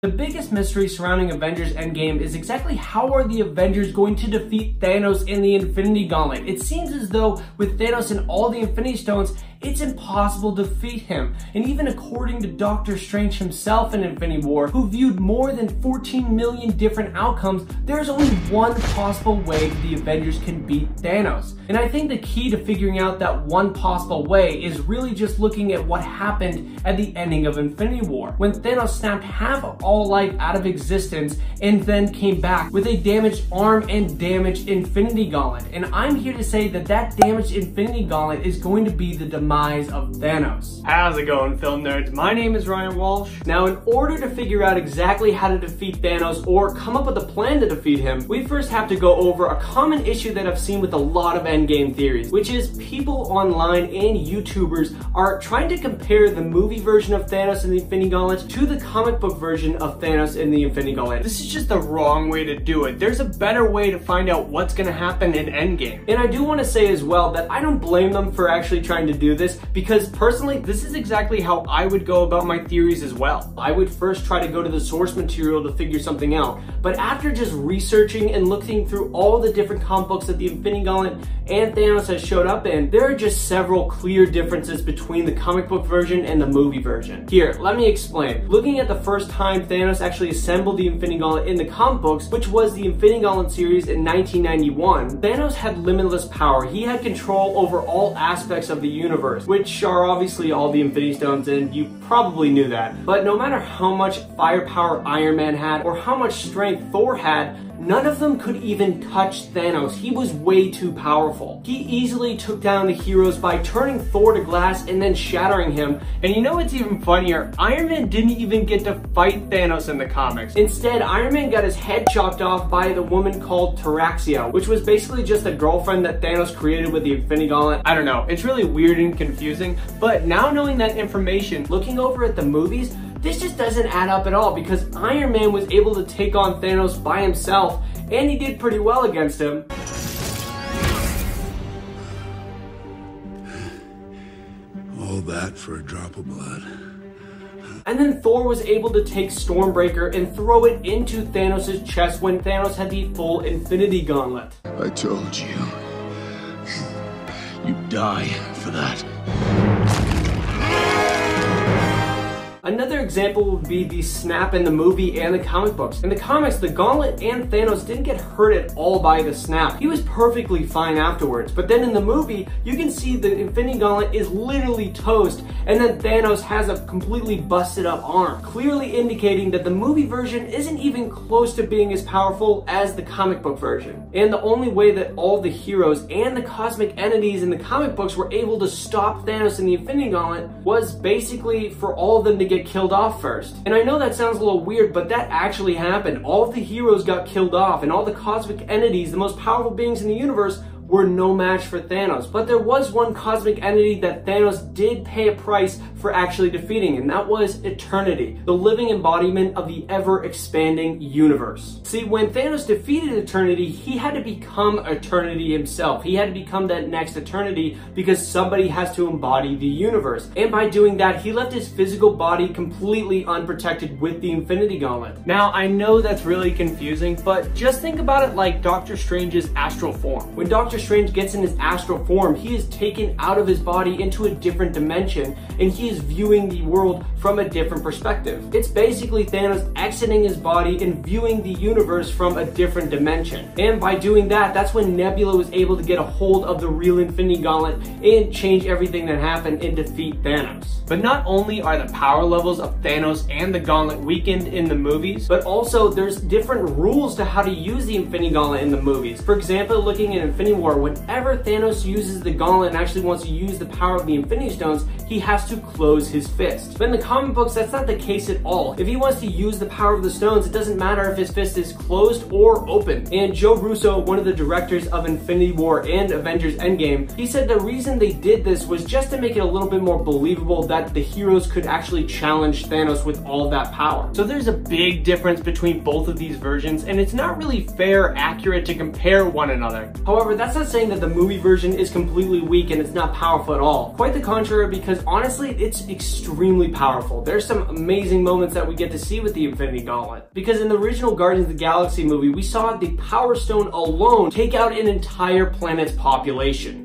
The biggest mystery surrounding Avengers Endgame is exactly how are the Avengers going to defeat Thanos in the Infinity Gauntlet. It seems as though with Thanos and all the Infinity Stones, it's impossible to defeat him. And even according to Doctor Strange himself in Infinity War, who viewed more than 14 million different outcomes, there's only one possible way that the Avengers can beat Thanos. And I think the key to figuring out that one possible way is really just looking at what happened at the ending of Infinity War, when Thanos snapped half of all life out of existence and then came back with a damaged arm and damaged Infinity Gauntlet. And I'm here to say that that damaged Infinity Gauntlet is going to be the demise of Thanos. How's it going, film nerds? My name is Ryan Walsh. Now, in order to figure out exactly how to defeat Thanos or come up with a plan to defeat him, we first have to go over a common issue that I've seen with a lot of Endgame theories, which is people online and YouTubers are trying to compare the movie version of Thanos in the Infinity Gauntlet to the comic book version of Thanos in the Infinity Gauntlet. This is just the wrong way to do it. There's a better way to find out what's gonna happen in Endgame. And I do want to say as well that I don't blame them for actually trying to do this, because personally, this is exactly how I would go about my theories as well. I would first try to go to the source material to figure something out, but after just researching and looking through all the different comic books that the Infinity Gauntlet and Thanos has showed up in, there are just several clear differences between the comic book version and the movie version. Here, let me explain. Looking at the first time Thanos actually assembled the Infinity Gauntlet in the comic books, which was the Infinity Gauntlet series in 1991, Thanos had limitless power. He had control over all aspects of the universe, which are obviously all the Infinity Stones, and you probably knew that. But no matter how much firepower Iron Man had or how much strength Thor had, none of them could even touch Thanos. He was way too powerful. He easily took down the heroes by turning Thor to glass and then shattering him. And you know what's even funnier? Iron Man didn't even get to fight Thanos in the comics. Instead, Iron Man got his head chopped off by the woman called Taraxia, which was basically just a girlfriend that Thanos created with the Infinity Gauntlet. I don't know, it's really weird and confusing, but now knowing that information, looking over at the movies, this just doesn't add up at all, because Iron Man was able to take on Thanos by himself, and he did pretty well against him. All that for a drop of blood. And then Thor was able to take Stormbreaker and throw it into Thanos' chest when Thanos had the full Infinity Gauntlet. I told you. You'd die for that. Another example would be the snap in the movie and the comic books. In the comics, the Gauntlet and Thanos didn't get hurt at all by the snap. He was perfectly fine afterwards. But then in the movie, you can see the Infinity Gauntlet is literally toast, and then Thanos has a completely busted up arm, clearly indicating that the movie version isn't even close to being as powerful as the comic book version. And the only way that all the heroes and the cosmic entities in the comic books were able to stop Thanos in the Infinity Gauntlet was basically for all of them to get killed off first. And I know that sounds a little weird, but that actually happened. All of the heroes got killed off, and all the cosmic entities, the most powerful beings in the universe, were no match for Thanos. But there was one cosmic entity that Thanos did pay a price for actually defeating, and that was Eternity, the living embodiment of the ever-expanding universe. See, when Thanos defeated Eternity, he had to become Eternity himself. He had to become that next Eternity because somebody has to embody the universe. And by doing that, he left his physical body completely unprotected with the Infinity Gauntlet. Now, I know that's really confusing, but just think about it like Doctor Strange's astral form. When Doctor Strange gets in his astral form, he is taken out of his body into a different dimension, and he is viewing the world from a different perspective. It's basically Thanos exiting his body and viewing the universe from a different dimension. And by doing that, that's when Nebula was able to get a hold of the real Infinity Gauntlet and change everything that happened and defeat Thanos. But not only are the power levels of Thanos and the Gauntlet weakened in the movies, but also there's different rules to how to use the Infinity Gauntlet in the movies. For example, looking at Infinity War, whenever Thanos uses the Gauntlet and actually wants to use the power of the Infinity Stones, he has to close his fist. But in the comic books, that's not the case at all. If he wants to use the power of the stones, it doesn't matter if his fist is closed or open. And Joe Russo, one of the directors of Infinity War and Avengers Endgame, he said the reason they did this was just to make it a little bit more believable that the heroes could actually challenge Thanos with all of that power. So there's a big difference between both of these versions, and it's not really fair or accurate to compare one another. However, that's not saying that the movie version is completely weak and it's not powerful at all. Quite the contrary, because honestly, it's extremely powerful. There's some amazing moments that we get to see with the Infinity Gauntlet. Because in the original Guardians of the Galaxy movie, we saw the Power Stone alone take out an entire planet's population.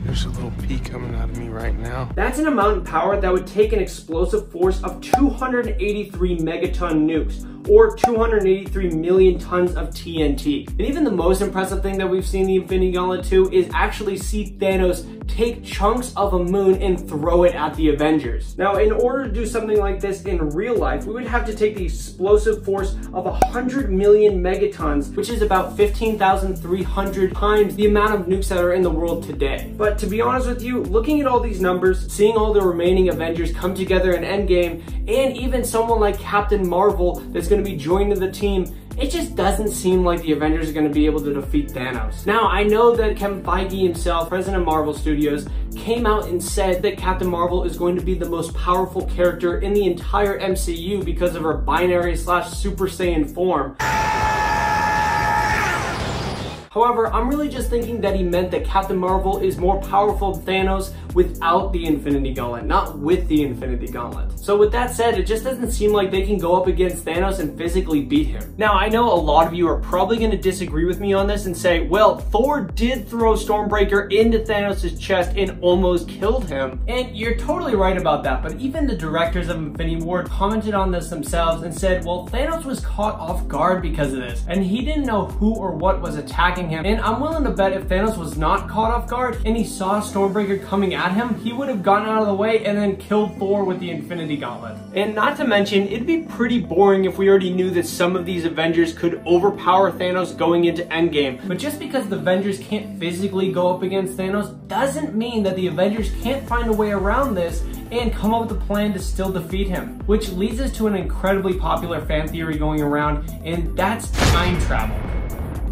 There's a little pea coming out of me right now. That's an amount of power that would take an explosive force of 283 megaton nukes, or 283 million tons of TNT. And even the most impressive thing that we've seen in the Infinity Gauntlet 2 is actually see Thanos take chunks of a moon and throw it at the Avengers. Now, in order to do something like this in real life, we would have to take the explosive force of 100 million megatons, which is about 15,300 times the amount of nukes that are in the world today. But to be honest with you, looking at all these numbers, seeing all the remaining Avengers come together in Endgame, and even someone like Captain Marvel that's going to be joining the team, it just doesn't seem like the Avengers are going to be able to defeat Thanos. Now, I know that Kevin Feige himself, president of Marvel Studios, came out and said that Captain Marvel is going to be the most powerful character in the entire MCU because of her binary/Super Saiyan form. However, I'm really just thinking that he meant that Captain Marvel is more powerful than Thanos without the Infinity Gauntlet, not with the Infinity Gauntlet. So with that said, it just doesn't seem like they can go up against Thanos and physically beat him. Now, I know a lot of you are probably going to disagree with me on this and say, well, Thor did throw Stormbreaker into Thanos' chest and almost killed him. And you're totally right about that, but even the directors of Infinity War commented on this themselves and said, well, Thanos was caught off guard because of this, and he didn't know who or what was attacking him. And I'm willing to bet if Thanos was not caught off guard and he saw Stormbreaker coming at him, he would have gotten out of the way and then killed Thor with the Infinity Gauntlet. And not to mention, it'd be pretty boring if we already knew that some of these Avengers could overpower Thanos going into Endgame. But just because the Avengers can't physically go up against Thanos doesn't mean that the Avengers can't find a way around this and come up with a plan to still defeat him. Which leads us to an incredibly popular fan theory going around, and that's time travel.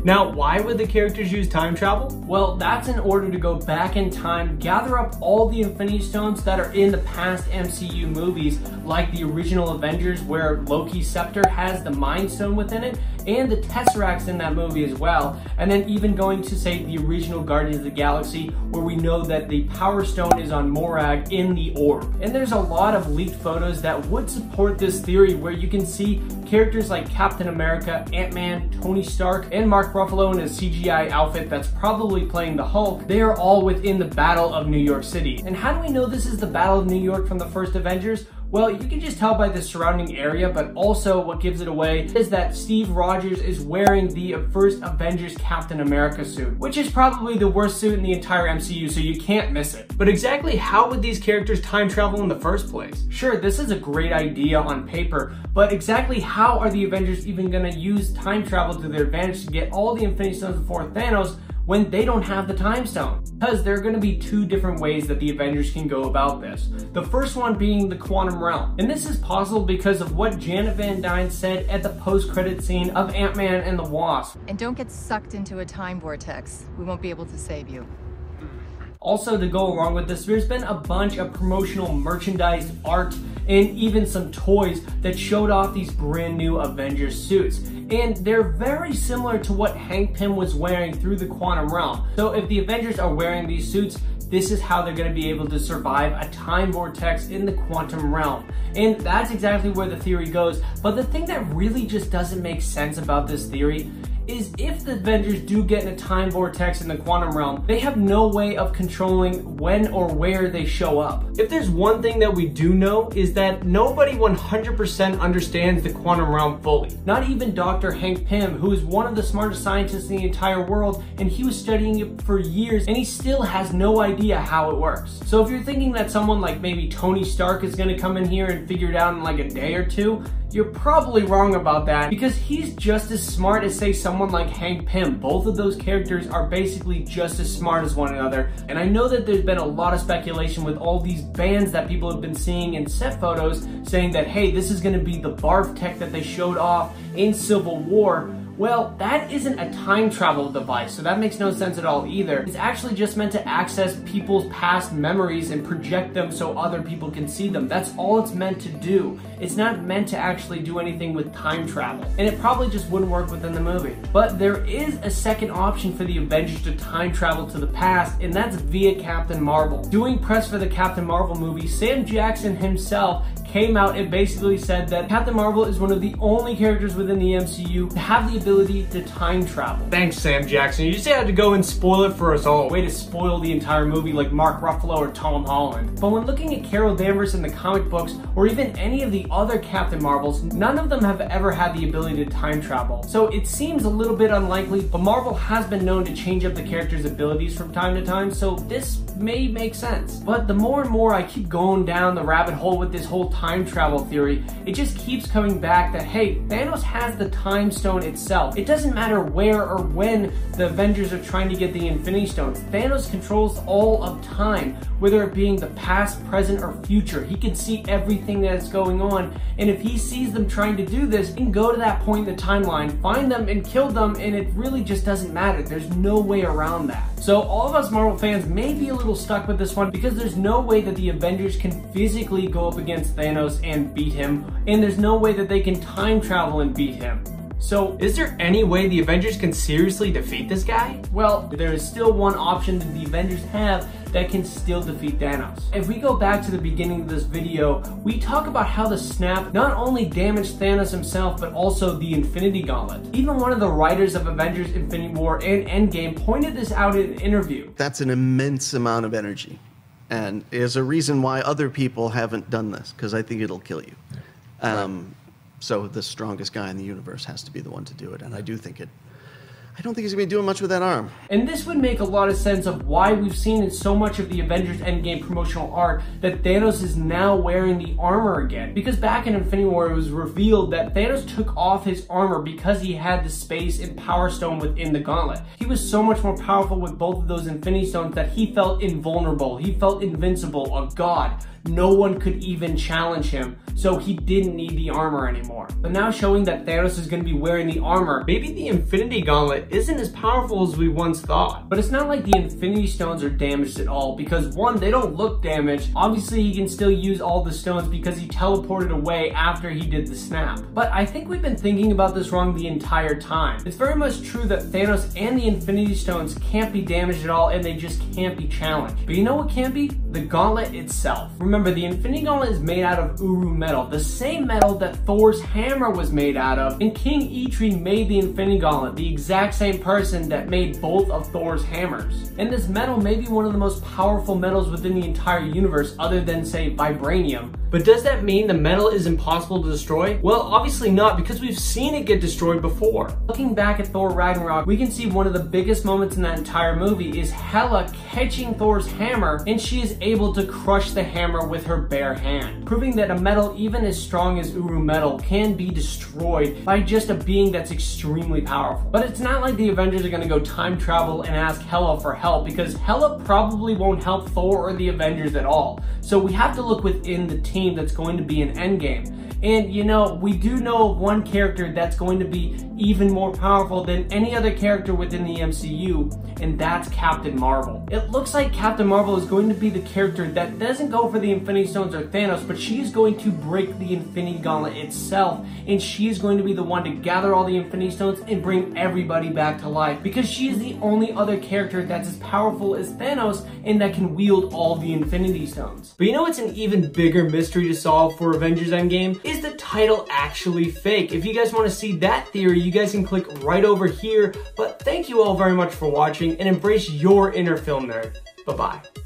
Now, why would the characters use time travel? Well, that's in order to go back in time, gather up all the Infinity Stones that are in the past MCU movies, like the original Avengers where Loki's scepter has the Mind Stone within it, and the Tesseract's in that movie as well, and then even going to, say, the original Guardians of the Galaxy, where we know that the Power Stone is on Morag in the orb. And there's a lot of leaked photos that would support this theory, where you can see characters like Captain America, Ant-Man, Tony Stark, and Mark Ruffalo in his CGI outfit that's probably playing the Hulk. They are all within the Battle of New York City. And how do we know this is the Battle of New York from the first Avengers? Well, you can just tell by the surrounding area, but also what gives it away is that Steve Rogers is wearing the first Avengers Captain America suit, which is probably the worst suit in the entire MCU, so you can't miss it. But exactly how would these characters time travel in the first place? Sure, this is a great idea on paper, but exactly how are the Avengers even gonna use time travel to their advantage to get all the Infinity Stones before Thanos when they don't have the time stone? Because there are going to be two different ways that the Avengers can go about this. The first one being the quantum realm. And this is possible because of what Janet Van Dyne said at the post-credit scene of Ant-Man and the Wasp. And don't get sucked into a time vortex. We won't be able to save you. Also, to go along with this, there's been a bunch of promotional merchandise, art, and even some toys that showed off these brand new Avengers suits. And they're very similar to what Hank Pym was wearing through the quantum realm. So if the Avengers are wearing these suits, this is how they're going to be able to survive a time vortex in the quantum realm. And that's exactly where the theory goes. But the thing that really just doesn't make sense about this theory is if the Avengers do get in a time vortex in the quantum realm, they have no way of controlling when or where they show up. If there's one thing that we do know is that nobody 100% understands the quantum realm fully. Not even Dr. Hank Pym, who is one of the smartest scientists in the entire world, and he was studying it for years, and he still has no idea how it works. So if you're thinking that someone like maybe Tony Stark is gonna come in here and figure it out in like a day or two, you're probably wrong about that, because he's just as smart as, say, someone like Hank Pym. Both of those characters are basically just as smart as one another. And I know that there's been a lot of speculation with all these bands that people have been seeing in set photos saying that, hey, this is gonna be the barf tech that they showed off in Civil War. Well, that isn't a time travel device, so that makes no sense at all either. It's actually just meant to access people's past memories and project them so other people can see them. That's all it's meant to do. It's not meant to actually do anything with time travel, and it probably just wouldn't work within the movie. But there is a second option for the Avengers to time travel to the past, and that's via Captain Marvel. Doing press for the Captain Marvel movie, Sam Jackson himself came out and basically said that Captain Marvel is one of the only characters within the MCU to have the ability to time travel. Thanks, Sam Jackson. You just had to go and spoil it for us all. Way to spoil the entire movie like Mark Ruffalo or Tom Holland. But when looking at Carol Danvers in the comic books, or even any of the other Captain Marvels, none of them have ever had the ability to time travel. So it seems a little bit unlikely, but Marvel has been known to change up the character's abilities from time to time, so this may make sense. But the more and more I keep going down the rabbit hole with this whole time travel theory, it just keeps coming back that, hey, Thanos has the time stone itself. It doesn't matter where or when the Avengers are trying to get the Infinity Stones. Thanos controls all of time, whether it being the past, present, or future. He can see everything that's going on, and if he sees them trying to do this, he can go to that point in the timeline, find them, and kill them, and it really just doesn't matter. There's no way around that. So all of us Marvel fans may be a little stuck with this one because there's no way that the Avengers can physically go up against Thanos and beat him, and there's no way that they can time travel and beat him. So, is there any way the Avengers can seriously defeat this guy? Well, there is still one option that the Avengers have that can still defeat Thanos. If we go back to the beginning of this video, we talk about how the snap not only damaged Thanos himself, but also the Infinity Gauntlet. Even one of the writers of Avengers Infinity War and Endgame pointed this out in an interview. That's an immense amount of energy, and is a reason why other people haven't done this, because I think it'll kill you. So the strongest guy in the universe has to be the one to do it, and I don't think he's gonna be doing much with that arm. And this would make a lot of sense of why we've seen in so much of the Avengers Endgame promotional art that Thanos is now wearing the armor again. Because back in Infinity War, it was revealed that Thanos took off his armor because he had the space and power stone within the gauntlet. He was so much more powerful with both of those Infinity Stones that he felt invulnerable. He felt invincible, a god. No one could even challenge him, so he didn't need the armor anymore. But now showing that Thanos is going to be wearing the armor, maybe the Infinity Gauntlet isn't as powerful as we once thought. But it's not like the Infinity Stones are damaged at all, because one, they don't look damaged. Obviously, he can still use all the stones because he teleported away after he did the snap. But I think we've been thinking about this wrong the entire time. It's very much true that Thanos and the Infinity Stones can't be damaged at all, and they just can't be challenged. But you know what can be? The gauntlet itself. Remember, the Infinity Gauntlet is made out of Uru metal, the same metal that Thor's hammer was made out of, and King Eitri made the Infinity Gauntlet, the exact same person that made both of Thor's hammers. And this metal may be one of the most powerful metals within the entire universe, other than, say, vibranium. But does that mean the metal is impossible to destroy? Well, obviously not, because we've seen it get destroyed before. Looking back at Thor Ragnarok, we can see one of the biggest moments in that entire movie is Hela catching Thor's hammer, and she is able to crush the hammer with her bare hand, proving that a metal even as strong as Uru metal can be destroyed by just a being that's extremely powerful. But it's not like the Avengers are going to go time travel and ask Hela for help, because Hela probably won't help Thor or the Avengers at all. So we have to look within the team that's going to be in Endgame. And you know, we do know of one character that's going to be even more powerful than any other character within the MCU, and that's Captain Marvel. It looks like Captain Marvel is going to be the character that doesn't go for the Infinity Stones or Thanos, but she's going to break the Infinity Gauntlet itself, and she's going to be the one to gather all the Infinity Stones and bring everybody back to life, because she is the only other character that's as powerful as Thanos and that can wield all the Infinity Stones. But you know what's an even bigger mystery to solve for Avengers Endgame? Is the title actually fake? If you guys want to see that theory, you guys can click right over here. But thank you all very much for watching, and embrace your inner film nerd. Bye-bye.